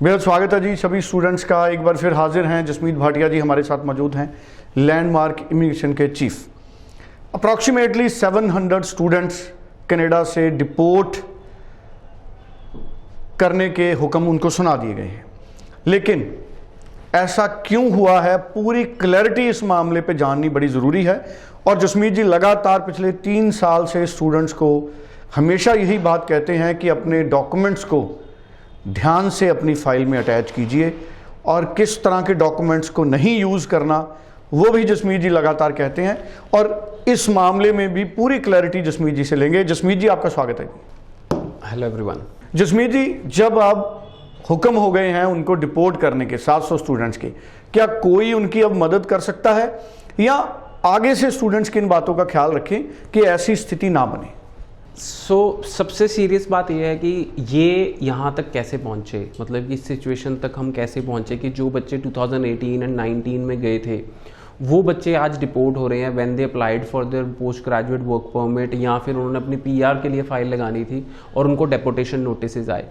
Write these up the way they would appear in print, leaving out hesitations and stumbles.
बेहद स्वागत है जी सभी स्टूडेंट्स का। एक बार फिर हाजिर हैं जसमीत भाटिया जी हमारे साथ मौजूद हैं, लैंडमार्क इमिग्रेशन के चीफ। अप्रॉक्सीमेटली 700 स्टूडेंट्स कनाडा से डिपोर्ट करने के हुक्म उनको सुना दिए गए हैं, लेकिन ऐसा क्यों हुआ है, पूरी क्लैरिटी इस मामले पे जाननी बड़ी ज़रूरी है। और जसमीत जी लगातार पिछले 3 साल से स्टूडेंट्स को हमेशा यही बात कहते हैं कि अपने डॉक्यूमेंट्स को ध्यान से अपनी फाइल में अटैच कीजिए और किस तरह के डॉक्यूमेंट्स को नहीं यूज़ करना वो भी जसमीत जी लगातार कहते हैं। और इस मामले में भी पूरी क्लैरिटी जसमीत जी से लेंगे। जसमीत जी आपका स्वागत है। Hello everyone. जसमीत जी, जब आप हुक्म हो गए हैं उनको डिपोर्ट करने के 700 स्टूडेंट्स के, क्या कोई उनकी अब मदद कर सकता है या आगे से स्टूडेंट्स की इन बातों का ख्याल रखें कि ऐसी स्थिति ना बने? सबसे सीरियस बात यह है कि ये यहाँ तक कैसे पहुँचे, मतलब कि इस सिचुएशन तक हम कैसे पहुँचे कि जो बच्चे 2018 एंड 19 में गए थे वो बच्चे आज डिपोर्ट हो रहे हैं when they applied for their post graduate work permit, या फिर उन्होंने अपनी पीआर के लिए फाइल लगानी थी और उनको डेपोटेशन नोटिस आए।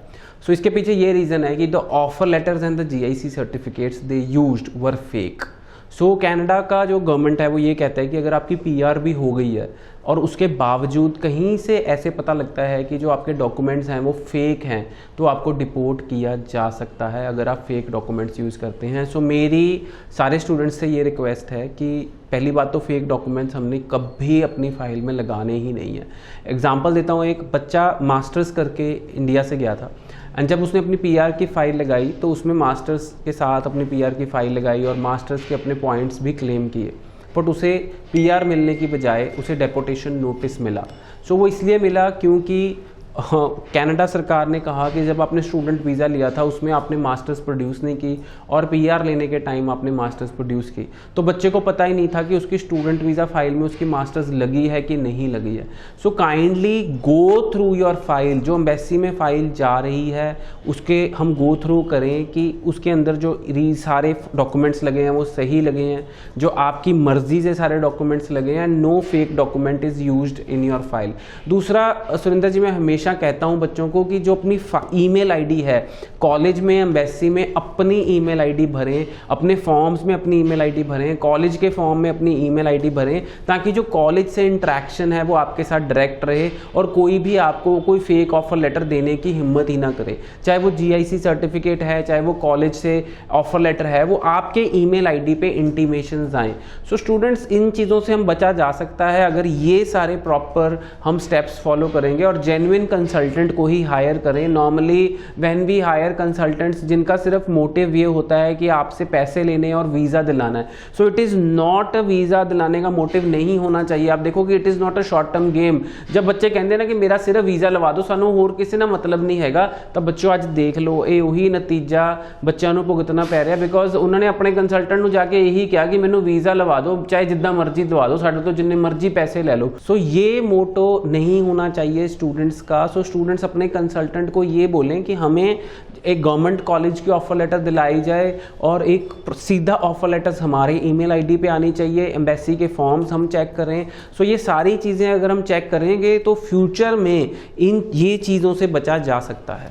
सो इसके पीछे ये रीज़न है कि the offer letters and the GIC certificates they used were fake. So Canada का जो गवर्नमेंट है वो ये कहता है कि अगर आपकी पीआर भी हो गई है और उसके बावजूद कहीं से ऐसे पता लगता है कि जो आपके डॉक्यूमेंट्स हैं वो फेक हैं, तो आपको डिपोर्ट किया जा सकता है अगर आप फेक डॉक्यूमेंट्स यूज़ करते हैं। सो मेरी सारे स्टूडेंट्स से ये रिक्वेस्ट है कि पहली बात तो फेक डॉक्यूमेंट्स हमने कभी अपनी फाइल में लगाने ही नहीं है। एग्जांपल देता हूँ, एक बच्चा मास्टर्स करके इंडिया से गया था एंड जब उसने अपनी पीआर की फ़ाइल लगाई तो उसमें मास्टर्स के साथ अपनी पीआर की फ़ाइल लगाई और मास्टर्स के अपने पॉइंट्स भी क्लेम किए, बट उसे पीआर मिलने की बजाय उसे डेपोटेशन नोटिस मिला। सो वो इसलिए मिला क्योंकि कनाडा सरकार ने कहा कि जब आपने स्टूडेंट वीज़ा लिया था उसमें आपने मास्टर्स प्रोड्यूस नहीं की और पीआर लेने के टाइम आपने मास्टर्स प्रोड्यूस की, तो बच्चे को पता ही नहीं था कि उसकी स्टूडेंट वीज़ा फाइल में उसकी मास्टर्स लगी है कि नहीं लगी है। So kindly go through your file, जो एम्बेसी में फ़ाइल जा रही है उसके हम गो थ्रू करें कि उसके अंदर जो सारे डॉक्यूमेंट्स लगे हैं वो सही लगे हैं, जो आपकी मर्जी से सारे डॉक्यूमेंट्स लगे हैं। No fake document is used in your file. दूसरा सुरेंद्र जी, मैं हमेशा कहता हूं बच्चों को कि जो अपनी ईमेल आईडी है कॉलेज में एम्बेसी में अपनी ईमेल आईडी भरें, अपने फॉर्म्स में अपनी ईमेल आईडी भरें, कॉलेज के फॉर्म में अपनी ईमेल आईडी भरें, ताकि जो कॉलेज से इंटरेक्शन है वो आपके साथ डायरेक्ट रहे और कोई भी आपको कोई फेक ऑफर लेटर देने की हिम्मत ही ना करे। चाहे वो जीआईसी सर्टिफिकेट है, चाहे वो कॉलेज से ऑफर लेटर है, वो आपके ईमेल आईडी पे इंटीमेशंस आएँ। सो स्टूडेंट्स, इन चीज़ों से हम बचा जा सकता है अगर ये सारे प्रॉपर हम स्टेप्स फॉलो करेंगे और जेन्युइन कंसल्टेंट को ही हायर करें। Normally when we hire consultants जिनका सिर्फ मोटिव ये होता है कि आपसे पैसे लेने और वीज़ा दिलाना है, so it is not a visa दिलाने का मोटिव नहीं होना चाहिए। आप देखो कि it is not a short term game. जब बच्चे कहते हैं ना कि मेरा सिर्फ वीज़ा लवा दो, सानू होर किसी ना मतलब नहीं हैगा, तब बच्चों आज देख लो ये ਉਹੀ नतीजा बच्चों को भुगतना पै रहा, बिकॉज उन्होंने अपने कंसल्टेंट जाके यही कहा कि मैनू वीज़ा लवा दो, चाहे जिद्दां मर्जी दवा दो, साडे तो जिन्ने मर्जी पैसे ले लो। सो ये मोटो नहीं होना चाहिए स्टूडेंट्स का। सो स्टूडेंट्स अपने कंसल्टेंट को ये बोलें कि हमें एक गवर्नमेंट कॉलेज की ऑफर लेटर दिलाई जाए और एक सीधा ऑफर लेटर्स हमारे ईमेल आईडी पे आनी चाहिए, एम्बेसी के फॉर्म्स हम चेक करें। सो ये सारी चीज़ें अगर हम चेक करेंगे तो फ्यूचर में इन ये चीज़ों से बचा जा सकता है।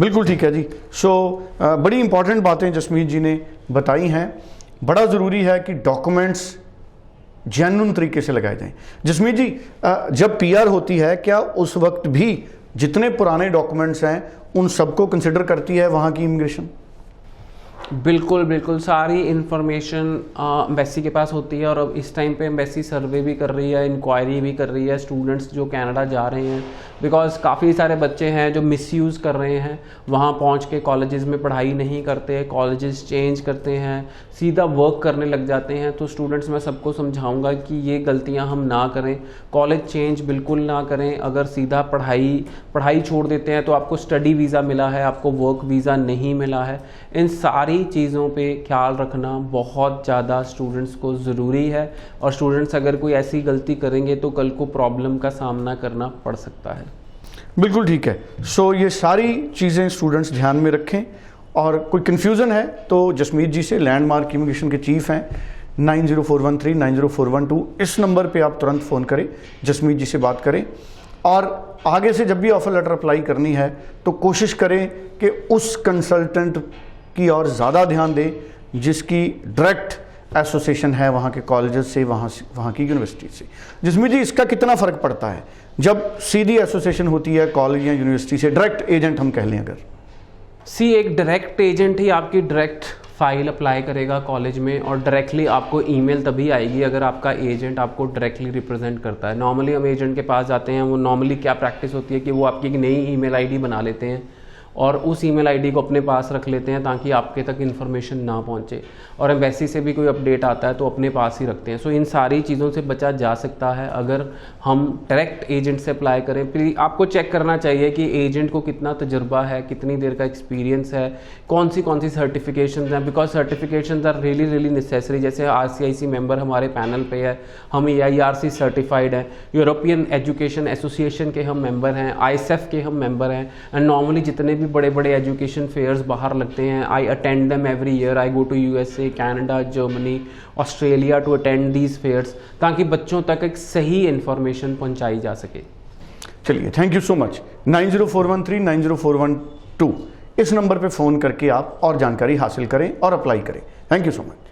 बिल्कुल ठीक है जी। सो बड़ी इंपॉर्टेंट बातें जसमीत जी ने बताई हैं। बड़ा ज़रूरी है कि डॉक्यूमेंट्स जेन्युइन तरीके से लगाए जाएं। जसमीत जी, जब पीआर होती है क्या उस वक्त भी जितने पुराने डॉक्यूमेंट्स हैं उन सबको कंसिडर करती है वहाँ की इमिग्रेशन? बिल्कुल बिल्कुल, सारी इन्फॉर्मेशन एम्बेसी के पास होती है और अब इस टाइम पे एम्बेसी सर्वे भी कर रही है, इंक्वायरी भी कर रही है स्टूडेंट्स जो कनाडा जा रहे हैं, बिकॉज काफ़ी सारे बच्चे हैं जो मिसयूज़ कर रहे हैं, वहाँ पहुँच के कॉलेजेस में पढ़ाई नहीं करते, कॉलेजेस चेंज करते हैं, सीधा वर्क करने लग जाते हैं। तो स्टूडेंट्स मैं सबको समझाऊंगा कि ये गलतियाँ हम ना करें, कॉलेज चेंज बिल्कुल ना करें। अगर सीधा पढ़ाई छोड़ देते हैं तो आपको स्टडी वीज़ा मिला है, आपको वर्क वीज़ा नहीं मिला है। इन सारी चीज़ों पे ख्याल रखना बहुत ज़्यादा स्टूडेंट्स को ज़रूरी है और स्टूडेंट्स अगर कोई ऐसी गलती करेंगे तो कल को प्रॉब्लम का सामना करना पड़ सकता है। बिल्कुल ठीक है। सो ये सारी चीज़ें स्टूडेंट्स ध्यान में रखें और कोई कन्फ्यूज़न है तो जसमीत जी से, लैंडमार्क इमिग्रेशन के चीफ हैं, 9041390412 इस नंबर पे आप तुरंत फ़ोन करें, जसमीत जी से बात करें। और आगे से जब भी ऑफर लेटर अप्लाई करनी है तो कोशिश करें कि उस कंसल्टेंट की ओर ज़्यादा ध्यान दें जिसकी डायरेक्ट एसोसिएशन है वहाँ के कॉलेजेस से, वहाँ की यूनिवर्सिटी से। जिसमें जी इसका कितना फ़र्क पड़ता है जब सीधी एसोसिएशन होती है कॉलेज या यूनिवर्सिटी से, डायरेक्ट एजेंट हम कह लें अगर? एक डायरेक्ट एजेंट ही आपकी डायरेक्ट फाइल अप्लाई करेगा कॉलेज में, और डायरेक्टली आपको ईमेल तभी आएगी अगर आपका एजेंट आपको डायरेक्टली रिप्रेजेंट करता है। नॉर्मली हम एजेंट के पास जाते हैं, वो नॉर्मली क्या प्रैक्टिस होती है कि वो आपकी एक नई ईमेल आईडी बना लेते हैं और उस ईमेल आईडी को अपने पास रख लेते हैं ताकि आपके तक इन्फॉर्मेशन ना पहुंचे, और एम्बेसी से भी कोई अपडेट आता है तो अपने पास ही रखते हैं। सो इन सारी चीज़ों से बचा जा सकता है अगर हम डायरेक्ट एजेंट से अप्लाई करें। फिर आपको चेक करना चाहिए कि एजेंट को कितना तजुर्बा है, कितनी देर का एक्सपीरियंस है, कौन सी सर्टिफिकेशंस हैं, because certifications are really necessary. जैसे RCIC मेंबर हमारे पैनल पे है, हम AIRC सर्टिफाइड हैं, यूरोपियन एजुकेशन एसोसिएशन के हम मेंबर हैं, ISEF के हम मेंबर हैं, एंड नॉर्मली जितने भी बड़े बड़े एजुकेशन फेयर्स बाहर लगते हैं, I attend them every year. I go to USA, Canada, Germany, Australia to attend these fairs, ताकि बच्चों तक एक सही इन्फॉर्मेशन पहुंचाई जा सके। चलिए, थैंक यू सो मच। 904139 904112 इस नंबर पे फ़ोन करके आप और जानकारी हासिल करें और अप्लाई करें। Thank you so much.